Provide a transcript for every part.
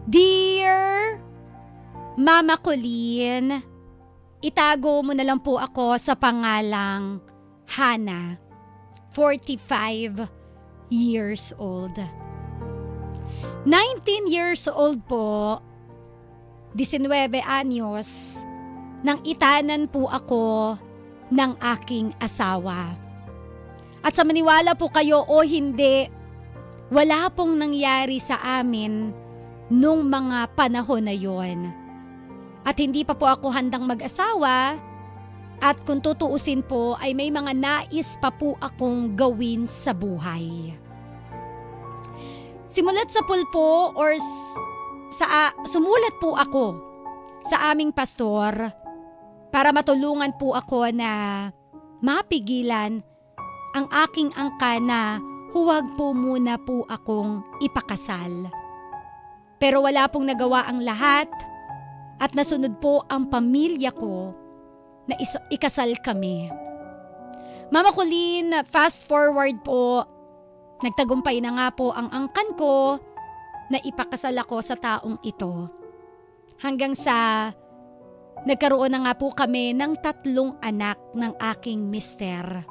Dear Mama Colleen, itago mo na lang po ako sa pangalang Hana, 45 years old. 19 years old po, 19 anyos, nang itanan po ako ng aking asawa. At sa maniwala po kayo o hindi, wala pong nangyari sa amin nung mga panahon na yon. At hindi pa po ako handang mag-asawa, at kung tutuusin po ay may mga nais pa po akong gawin sa buhay. Simulat sa pulpo or sumulat po ako sa aming pastor para matulungan po ako na mapigilan ang aking angka na huwag po muna po akong ipakasal. Pero wala pong nagawa ang lahat at nasunod po ang pamilya ko na ikasal kami. Mama Colleen, fast forward po, nagtagumpay na nga po ang angkan ko na ipakasal ako sa taong ito. Hanggang sa nagkaroon na nga po kami ng 3 anak ng aking mister.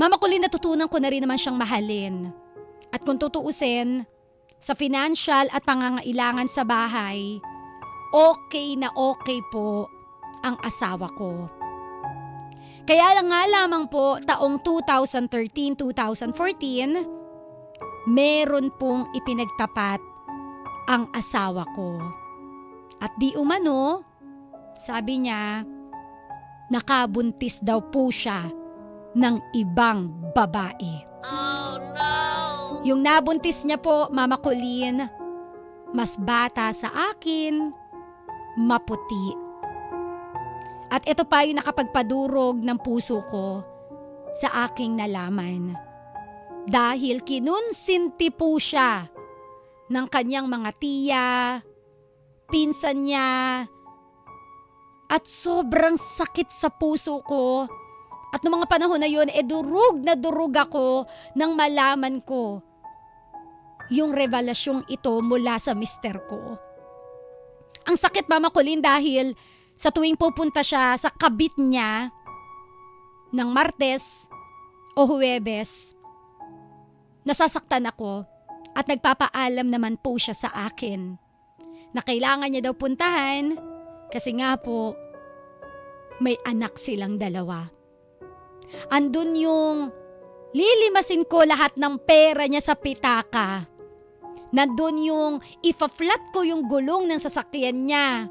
Mama Colleen, natutunan ko na rin naman siyang mahalin. At kung tutuusin, sa financial at pangangailangan sa bahay, okay na okay po ang asawa ko. Kaya lang nga lamang po taong 2013-2014, meron pong ipinagtapat ang asawa ko. At di umano, sabi niya, nakabuntis daw po siya ng ibang babae. Oh no! Yung nabuntis niya po, Mama Colleen, mas bata sa akin, maputi. At ito pa yung nakapagpadurog ng puso ko sa aking nalaman. Dahil kinunsinti po siya ng kanyang mga tiya, pinsan niya, at sobrang sakit sa puso ko. At noong mga panahon na yun, durug na durug ako nang malaman ko yung revelasyong ito mula sa mister ko. Ang sakit, Mama Colleen, dahil sa tuwing pupunta siya sa kabit niya ng Martes o Huwebes, nasasaktan ako at nagpapaalam naman po siya sa akin na kailangan niya daw puntahan kasi nga po may anak silang 2. Andun yung lilimasin ko lahat ng pera niya sa pitaka. Nandun yung ipa-flat ko yung gulong ng sasakyan niya.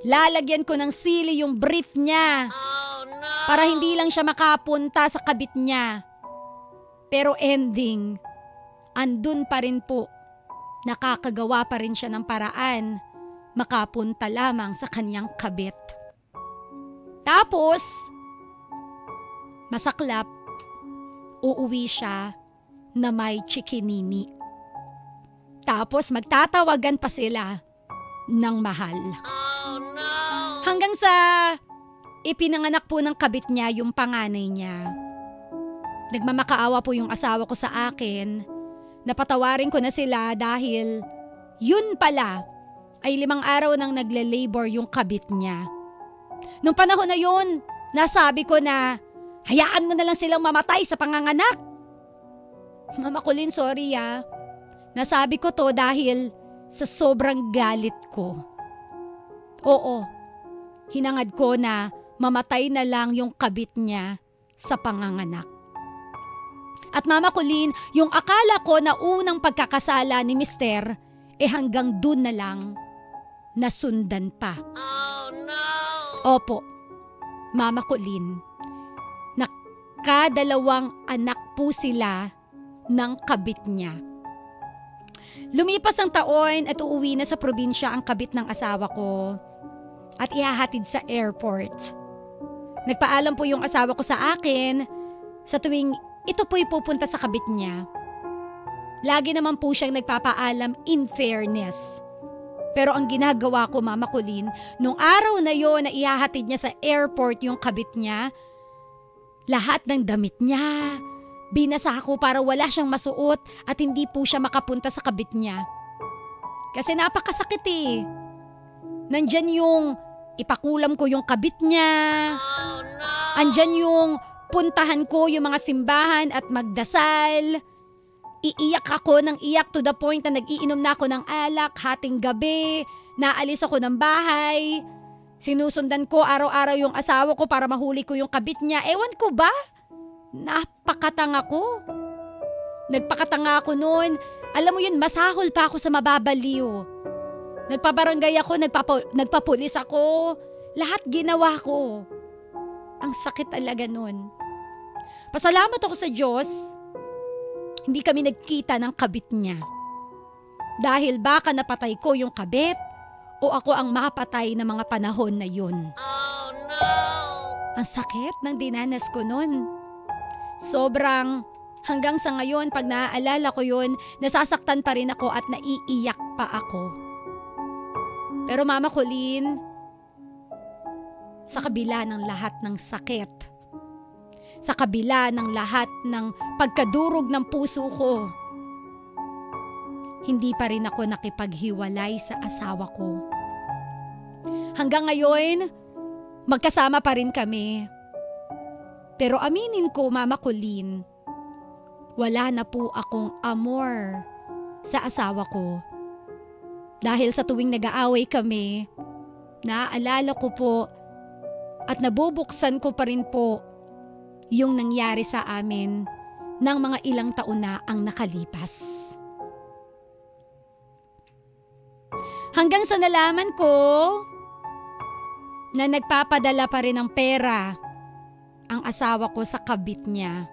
Lalagyan ko ng sili yung brief niya. Oh, no! Para hindi lang siya makapunta sa kabit niya. Pero ending, andun pa rin po. Nakakagawa pa rin siya ng paraan. Makapunta lamang sa kanyang kabit. Tapos, masaklap, uuwi siya na may chikinini. Tapos magtatawagan pa sila ng mahal. Oh, no! Hanggang sa ipinanganak po ng kabit niya yung panganay niya. Nagmamakaawa po yung asawa ko sa akin. Napatawarin ko na sila dahil yun pala ay 5 araw nang nagle-labor yung kabit niya. Nung panahon na yun, nasabi ko na hayaan mo na lang silang mamatay sa panganganak. Mama Colleen, sorry Nasabi ko to dahil sa sobrang galit ko. Oo, hinangad ko na mamatay na lang yung kabit niya sa panganganak. At Mama Colleen, yung akala ko na unang pagkakasala ni Mister, hanggang dun na lang nasundan pa. Oh no! Opo, Mama Colleen, nakadalawang anak po sila ng kabit niya. Lumipas ang taon at uuwi na sa probinsya ang kabit ng asawa ko at ihahatid sa airport. Nagpaalam po yung asawa ko sa akin sa tuwing ito po'y pupunta sa kabit niya. Lagi naman po siyang nagpapaalam in fairness. Pero ang ginagawa ko, Mama Colleen, nung araw na yon na ihahatid niya sa airport yung kabit niya, lahat ng damit niya, binasa ko para wala siyang masuot at hindi po siya makapunta sa kabit niya. Kasi napakasakit eh. Nandyan yung ipakulam ko yung kabit niya. Andyan yung puntahan ko yung mga simbahan at magdasal. Iiyak ako ng iyak to the point na nag-iinom na ako ng alak hating gabi. Naalis ako ng bahay. Sinusundan ko araw-araw yung asawa ko para mahuli ko yung kabit niya. Ewan ko ba? Napakatanga ko. Nagpakatanga ako noon. Alam mo yun, masahol pa ako sa mababaliw. Nagpabarangay ako, nagpapulis ako. Lahat ginawa ko. Ang sakit talaga nun. Pasalamat ako sa Diyos. Hindi kami nagkita ng kabit niya. Dahil baka napatay ko yung kabit o ako ang mapatay ng mga panahon na yun. Oh no! Ang sakit ng dinanas ko nun. Sobrang hanggang sa ngayon pag naaalala ko yun, nasasaktan pa rin ako at naiiyak pa ako. Pero Mama Colleen, sa kabila ng lahat ng sakit, sa kabila ng lahat ng pagkadurog ng puso ko, hindi pa rin ako nakipaghiwalay sa asawa ko. Hanggang ngayon, magkasama pa rin kami. Pero aminin ko, Mama Colleen, wala na po akong amor sa asawa ko. Dahil sa tuwing nag-aaway kami, naaalala ko po at nabubuksan ko pa rin po yung nangyari sa amin ng mga ilang taon na ang nakalipas. Hanggang sa nalaman ko na nagpapadala pa rin ng pera ang asawa ko sa kabit niya.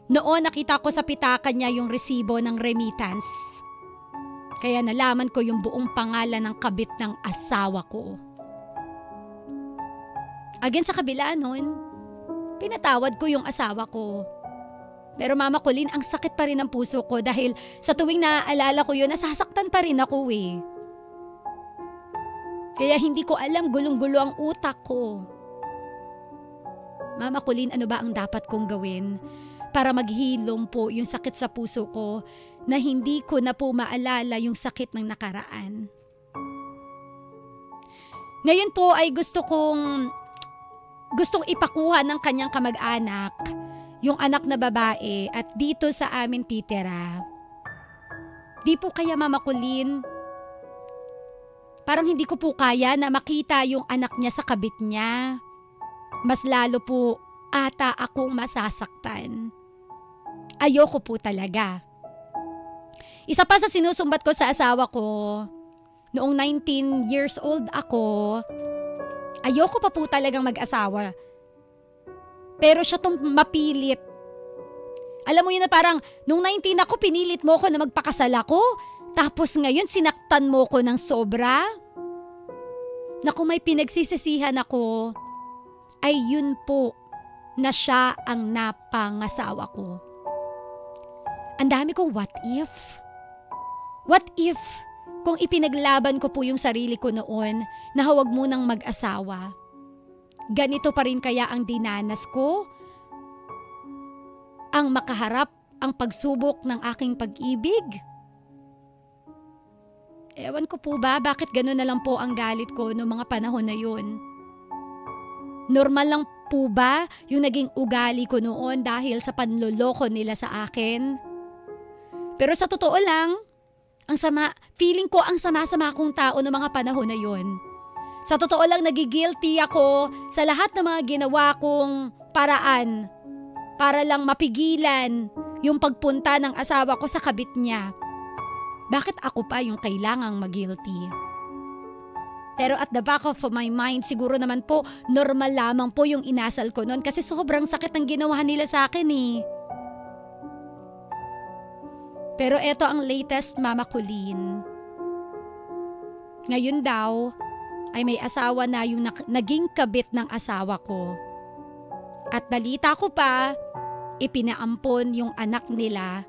Noon nakita ko sa pitaka niya yung resibo ng remittance. Kaya nalaman ko yung buong pangalan ng kabit ng asawa ko. Again sa kabila nun, pinatawad ko yung asawa ko. Pero Mama Colleen, ang sakit pa rin ng puso ko dahil sa tuwing naaalala ko yun, nasasaktan pa rin ako eh. Kaya hindi ko alam, gulong-gulo ang utak ko. Mama Colleen, ano ba ang dapat kong gawin para maghilom po yung sakit sa puso ko na hindi ko na po maalala yung sakit ng nakaraan? Ngayon po ay gustong ipakuha ng kanyang kamag-anak, yung anak na babae, at dito sa amin titira. Di po kaya Mama Colleen, parang hindi ko po kaya na makita yung anak niya sa kabit niya. Mas lalo po ata akong masasaktan. Ayoko po talaga. Isa pa sa sinusumbat ko sa asawa ko, noong 19 years old ako, ayoko pa po talagang mag-asawa. Pero siya tong mapilit. Alam mo yun na parang, nung 19 ako, pinilit mo ko na magpakasal ako. Tapos ngayon, sinaktan mo ko ng sobra. Na kung may pinagsisisihan ako, ay yun po na siya ang napangasawa ko. Ang dami kong what if? What if kung ipinaglaban ko po yung sarili ko noon na huwag munang mag-asawa? Ganito pa rin kaya ang dinanas ko? Ang makaharap ang pagsubok ng aking pag-ibig? Ewan ko po ba bakit gano'n na lang po ang galit ko noong mga panahon na yun? Normal lang po ba yung naging ugali ko noon dahil sa panloloko nila sa akin? Pero sa totoo lang, feeling ko ang sama-sama kong tao ng mga panahon na yun. Sa totoo lang, nagigilty ako sa lahat ng mga ginawa kong paraan para lang mapigilan yung pagpunta ng asawa ko sa kabit niya. Bakit ako pa yung kailangang mag-guilty? Pero at the back of my mind, siguro naman po, normal lamang po yung inasal ko noon kasi sobrang sakit ang ginawa nila sa akin eh. Pero eto ang latest, Mama Colleen. Ngayon daw, ay may asawa na yung naging kabit ng asawa ko. At balita ko pa, ipinaampon yung anak nila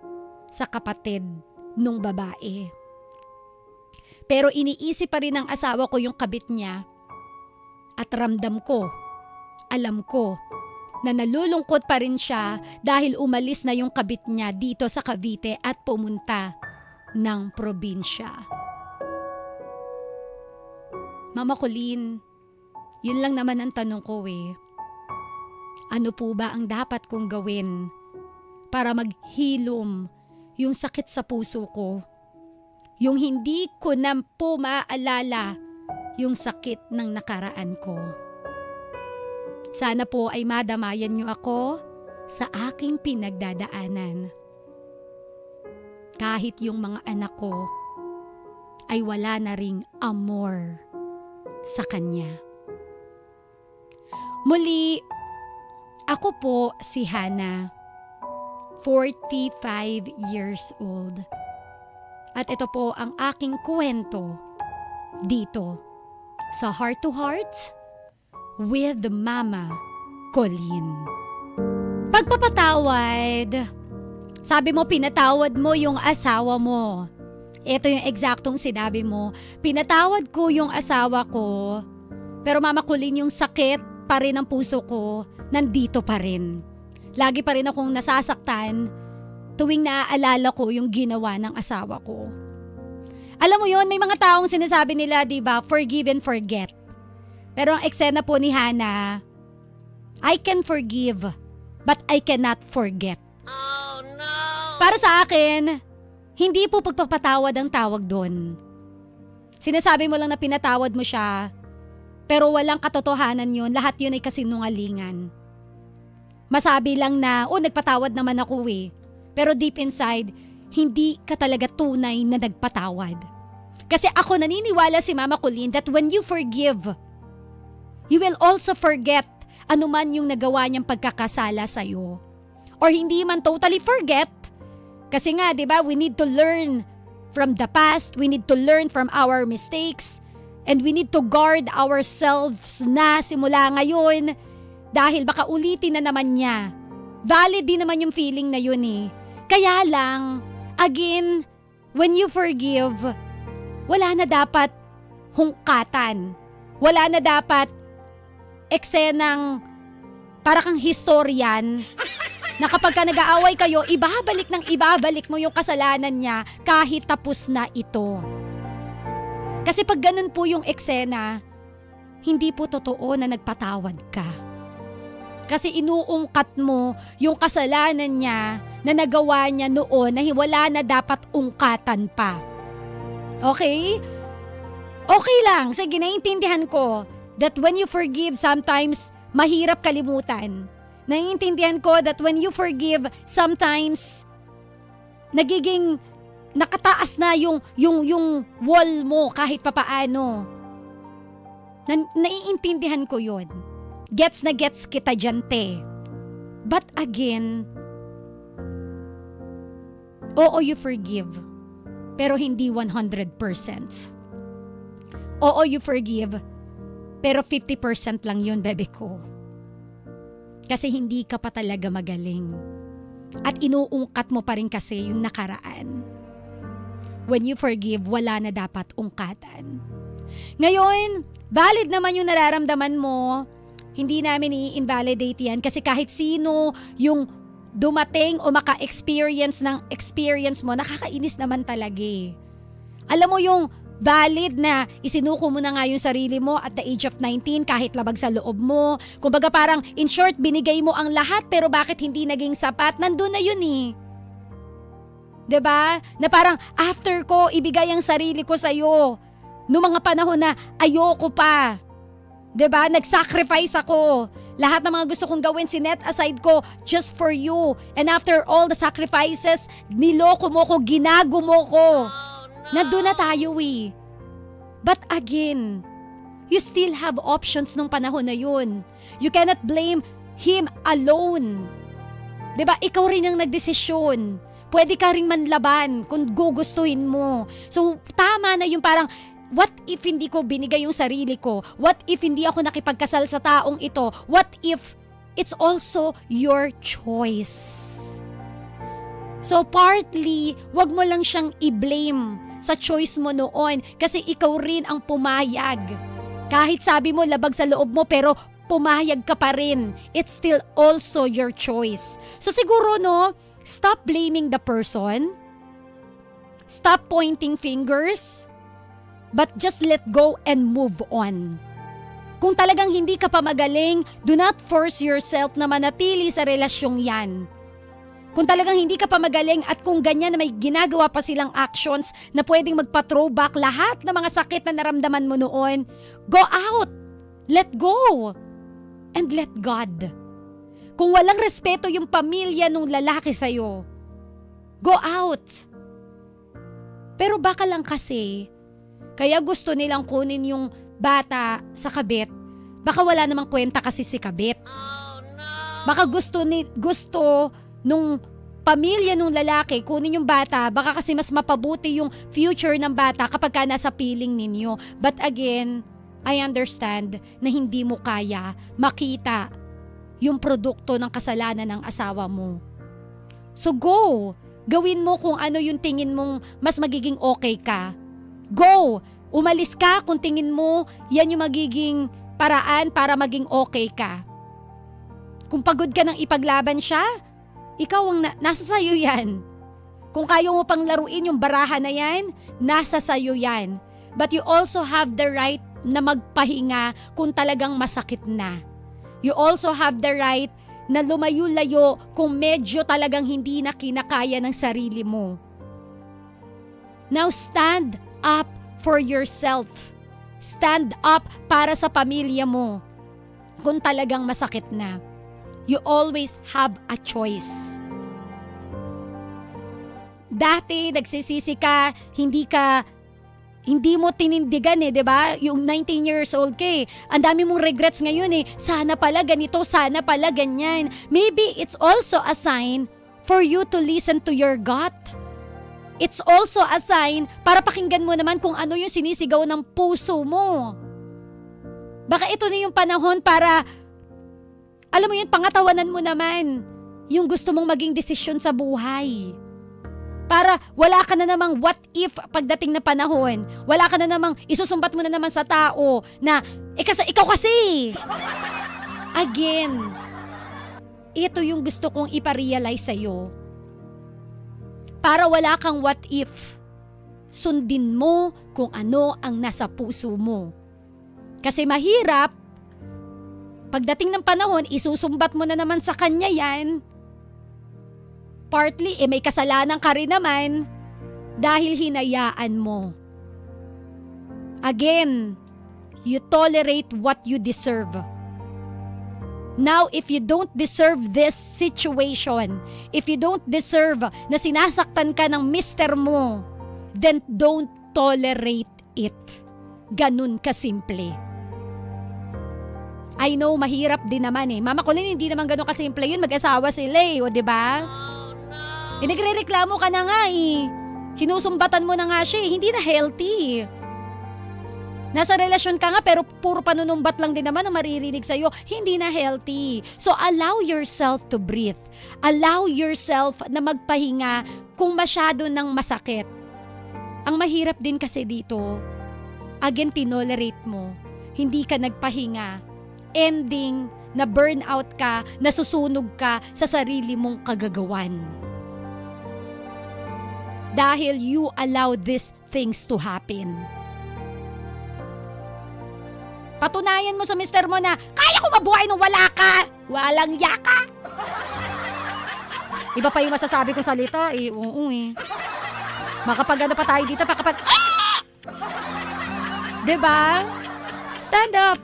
sa kapatid nung babae. Pero iniisip pa rin ng asawa ko yung kabit niya. At ramdam ko, alam ko, na nalulungkot pa rin siya dahil umalis na yung kabit niya dito sa Cavite at pumunta ng probinsya. Mama Colleen, yun lang naman ang tanong ko eh. Ano po ba ang dapat kong gawin para maghilom yung sakit sa puso ko? Yung hindi ko na po maalala yung sakit ng nakaraan ko. Sana po ay madamayan niyo ako sa aking pinagdadaanan. Kahit yung mga anak ko ay wala na ring amor sa kanya. Muli, ako po si Hannah, 45 years old. At ito po ang aking kwento dito sa Heart to Heart with Mama Colleen. Pagpapatawad, sabi mo pinatawad mo yung asawa mo. Ito yung eksaktong sinabi mo. Pinatawad ko yung asawa ko, pero Mama Colleen, yung sakit pa rin ang puso ko, nandito pa rin. Lagi pa rin akong nasasaktan tuwing naaalala ko yung ginawa ng asawa ko. Alam mo yon, may mga taong sinasabi nila, diba, forgive and forget. Pero ang eksena po ni Hannah, I can forgive, but I cannot forget. Oh no! Para sa akin, hindi po pagpapatawad ang tawag doon. Sinasabi mo lang na pinatawad mo siya, pero walang katotohanan yun, lahat yun ay kasinungalingan. Masabi lang na, nagpatawad naman ako eh. Pero deep inside, hindi ka talaga tunay na nagpatawad. Kasi ako naniniwala si Mama Colleen that when you forgive, you will also forget anuman yung nagawa niyang pagkakasala sa'yo. Or hindi man totally forget. Kasi nga, di ba, we need to learn from the past, we need to learn from our mistakes, and we need to guard ourselves na simula ngayon dahil baka ulitin na naman niya. Valid din naman yung feeling na yun eh. Kaya lang, again, when you forgive, wala na dapat hungkatan. Wala na dapat eksenang para kang historian na kapag ka nag-aaway kayo, ibabalik mo yung kasalanan niya kahit tapos na ito. Kasi pag ganun po yung eksena, hindi po totoo na nagpatawad ka. Kasi inuungkat mo yung kasalanan niya na nagawa niya noon na wala na dapat ungkatan pa. Okay? Okay lang. Sige, naiintindihan ko that when you forgive, sometimes mahirap kalimutan. Naiintindihan ko that when you forgive, sometimes nagiging nakataas na yung wall mo kahit papaano. Naiintindihan ko yun. Gets na gets kita dyan, te. But again, oo, you forgive. Pero hindi 100%. Oo, you forgive. Pero 50% lang yun, bebe ko. Kasi hindi ka pa talaga magaling. At inuungkat mo pa rin kasi yung nakaraan. When you forgive, wala na dapat ungkatan. Ngayon, valid naman yung nararamdaman mo. Hindi namin i-invalidate yan kasi kahit sino yung dumating o maka-experience ng experience mo, nakakainis naman talaga eh. Alam mo yung valid na isinuko mo na nga yung sarili mo at the age of 19 kahit labag sa loob mo. Kumbaga parang in short, binigay mo ang lahat pero bakit hindi naging sapat? Nandun na yun eh. 'Di ba? Na parang after ko ibigay ang sarili ko sa iyo noong mga panahon na ayoko pa. 'Di ba? Nag-sacrifice ako. Lahat ng mga gusto kong gawin sinet aside ko just for you. And after all the sacrifices, niloko mo ko, ginago mo ko. Nandun na tayo eh. But again, you still have options nung panahon na yun. You cannot blame him alone. 'Di ba? Ikaw rin ang nagdesisyon. Pwede ka ring manlaban kung gugustuhin mo. So, tama na yung parang, what if hindi ko binigay yung sarili ko? What if hindi ako nakipagkasal sa taong ito? What if it's also your choice? So, partly, wag mo lang siyang i-blame sa choice mo noon kasi ikaw rin ang pumayag. Kahit sabi mo labag sa loob mo pero pumayag ka pa rin. It's still also your choice. So, siguro, no, stop blaming the person. Stop pointing fingers, but just let go and move on. Kung talagang hindi ka pa magaling, do not force yourself na manatili sa relasyong yan. Kung talagang hindi ka pa magaling at kung ganyan na may ginagawa pa silang actions na pwedeng magpa-throwback lahat ng mga sakit na naramdaman mo noon, go out! Let go! And let God. Kung walang respeto yung pamilya nung lalaki sa'yo, go out! Pero baka lang kasi, kaya gusto nilang kunin yung bata sa kabit, baka wala namang kwenta kasi si kabit. Oh, no. Baka gusto nung pamilya nung lalaki kunin yung bata, baka kasi mas mapabuti yung future ng bata kapag ka nasa piling ninyo. But again, I understand na hindi mo kaya makita yung produkto ng kasalanan ng asawa mo. So go! Gawin mo kung ano yung tingin mong mas magiging okay ka. Go! Umalis ka kung tingin mo yan yung magiging paraan para maging okay ka. Kung pagod ka nang ipaglaban siya, ikaw ang nasa sayo yan. Kung kaya mo pang laruin yung baraha na yan, nasa sayo yan. But you also have the right na magpahinga kung talagang masakit na. You also have the right na lumayo-layo kung medyo talagang hindi na kinakaya ng sarili mo. Now stand up for yourself. Stand up para sa pamilya mo. Kung talagang masakit na. You always have a choice. Dati, nagsisisi ka, hindi mo tinindigan 'di ba? Yung 19 years old ka ang dami mong regrets ngayon Sana pala ganito, sana pala ganyan. Maybe it's also a sign for you to listen to your gut. It's also a sign para pakinggan mo naman kung ano yung sinisigaw ng puso mo. Baka ito na yung panahon para, alam mo yun, pangatawanan mo naman yung gusto mong maging desisyon sa buhay. Para wala ka na namang what if pagdating na panahon. Wala ka na namang isusumbat mo na naman sa tao na, ikaw kasi. Again, ito yung gusto kong iparealize sa'yo. Para wala kang what if, sundin mo kung ano ang nasa puso mo. Kasi mahirap, pagdating ng panahon, isusumbat mo na naman sa kanya yan. Partly, may kasalanan ka rin naman dahil hinayaan mo. Again, you tolerate what you deserve. Now, if you don't deserve this situation, if you don't deserve na sinasaktan ka ng mister mo, then don't tolerate it. Ganun kasimple. I know, mahirap din naman Mama Colleen, hindi naman ganun kasimple yun. Mag-asawa sila o diba? Nagre-reklamo ka na nga Sinusumbatan mo na nga siya Hindi na healthy. Nasa relasyon ka nga pero puro panunumbat lang din naman ang maririnig sa'yo. Hindi na healthy. So allow yourself to breathe. Allow yourself na magpahinga kung masyado nang masakit. Ang mahirap din kasi dito, again, tinolerate mo. Hindi ka nagpahinga. Ending, na burnout ka, nasusunog ka sa sarili mong kagagawan. Dahil you allow these things to happen. Patunayan mo sa mister mo na, kaya ko mabuhay nung wala ka. Walang yaka. Iba pa yung masasabi kong salita Oo Makapag pa tayo dito, Diba? Stand up.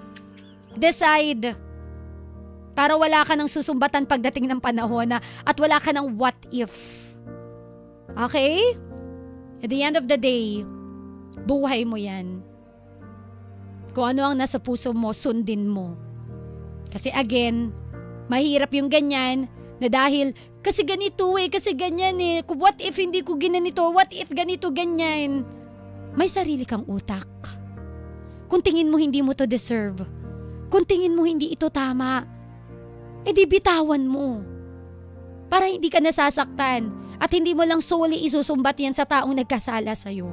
Decide. Para wala ka ng susumbatan pagdating ng panahon at wala ka ng what if. Okay? At the end of the day, buhay mo yan. Kung ano ang nasa puso mo, sundin mo. Kasi again, mahirap yung ganyan na dahil, kasi ganito kasi ganyan What if hindi ko ginanito? What if ganito, ganyan? May sarili kang utak. Kung tingin mo hindi mo to deserve, kung tingin mo hindi ito tama, di bitawan mo. Para hindi ka nasasaktan at hindi mo lang solely isusumbat yan sa taong nagkasala sa'yo.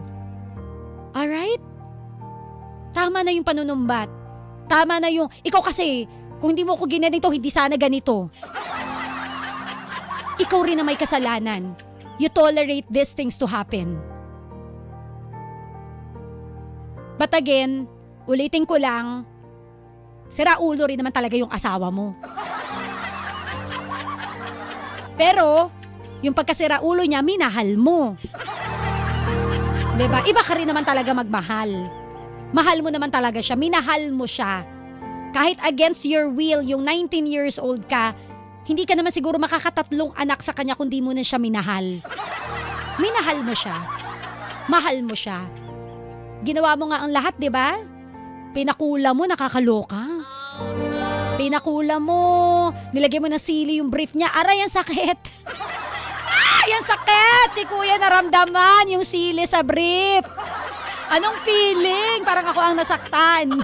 Alright? Tama na yung panunumbat. Tama na yung, ikaw kasi, kung hindi mo ko ginanito, hindi sana ganito. Ikaw rin na may kasalanan. You tolerate these things to happen. But again, ulitin ko lang, sira ulo rin naman talaga yung asawa mo. Pero, yung pagkasira ulo niya, minahal mo. Diba? Iba ka rin naman talaga magmahal. Mahal mo naman talaga siya. Minahal mo siya. Kahit against your will, yung 19 years old ka, hindi ka naman siguro makakatatlong anak sa kanya kung di mo na siya minahal. Minahal mo siya. Mahal mo siya. Ginawa mo nga ang lahat, di ba? Pinakula mo, nakakaloka. Pinakula mo, nilagay mo ng sili yung brief niya. Aray, ang sakit. Yung sakit! Si kuya naramdaman yung sili sa brief. Anong feeling? Parang ako ang nasaktan.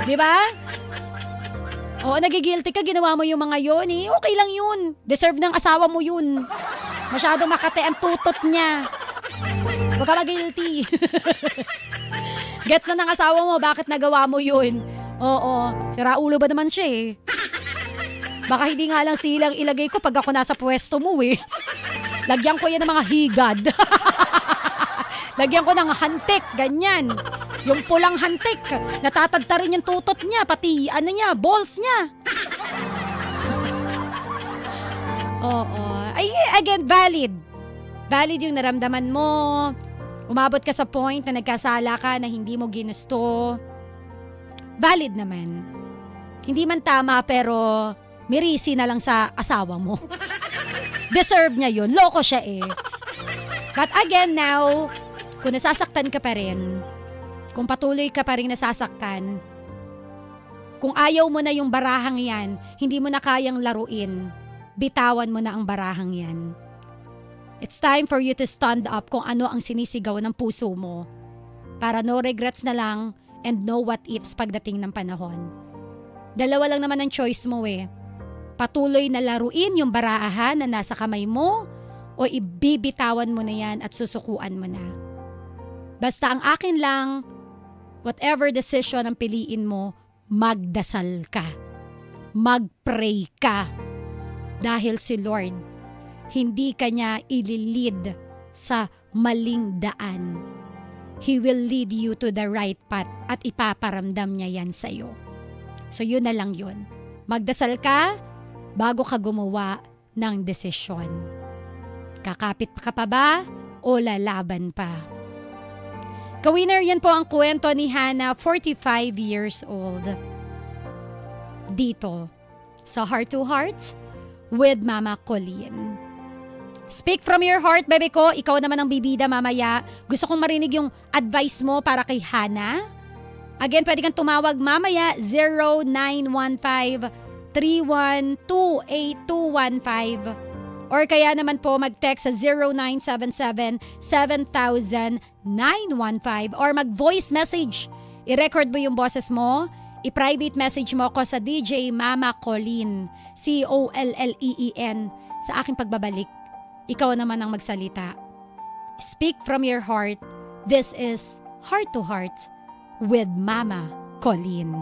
Di ba? Oo, nagigilty ka, ginawa mo yung mga yun eh. Okay lang yun. Deserve ng asawa mo yun. Masyadong makate ang tutot niya. Huwag ka mag-guilty. Gets na ng asawa mo, bakit nagawa mo yun? Oo, sira ulo ba naman siya eh. Baka hindi nga lang silang ilagay ko pag ako nasa pwesto mo eh. Lagyan ko yan ng mga higad. Lagyan ko ng hantik, ganyan. Yung pulang hantik, natatagta rin yung tutot niya, pati ano niya, balls niya. Oo. Ay, again, valid. Valid yung naramdaman mo. Umabot ka sa point na nagkasala ka na hindi mo ginusto. Valid naman. Hindi man tama pero mirisi na lang sa asawa mo. Deserve niya yun. Loko siya eh. But again now, kung nasasaktan ka pa rin, kung patuloy ka pa rin nasasaktan, kung ayaw mo na yung barahang yan, hindi mo na kayang laruin, bitawan mo na ang barahang yan. It's time for you to stand up kung ano ang sinisigaw ng puso mo para no regrets na lang and no what ifs pagdating ng panahon. Dalawa lang naman ang choice mo eh. Patuloy na laruin yung barahan na nasa kamay mo o ibibitawan mo na yan at susukuan mo na. Basta ang akin lang, whatever decision ang piliin mo, magdasal ka. Mag-pray ka. Dahil si Lord, hindi ka niya ililid sa maling daan. He will lead you to the right path at ipaparamdam niya yan sa'yo. So yun na lang yun. Magdasal ka bago ka gumawa ng desisyon. Kakapit ka pa ba o lalaban pa? Kawinner, yan po ang kwento ni Hannah, 45 years old. Dito, sa Heart to Heart with Mama Colleen. Speak from your heart, baby ko. Ikaw naman ang bibida mamaya. Gusto kong marinig yung advice mo para kay Hannah. Again, pwede kang tumawag mamaya 0915-312-8215 or kaya naman po mag-text sa 0977-7000-915 or mag-voice message. I-record mo yung boses mo. I-private message mo ako sa DJ Mama Colleen, Colleen, sa aking pagbabalik. Ikaw naman ang magsalita. Speak from your heart. This is Heart to Heart with Mama Colleen.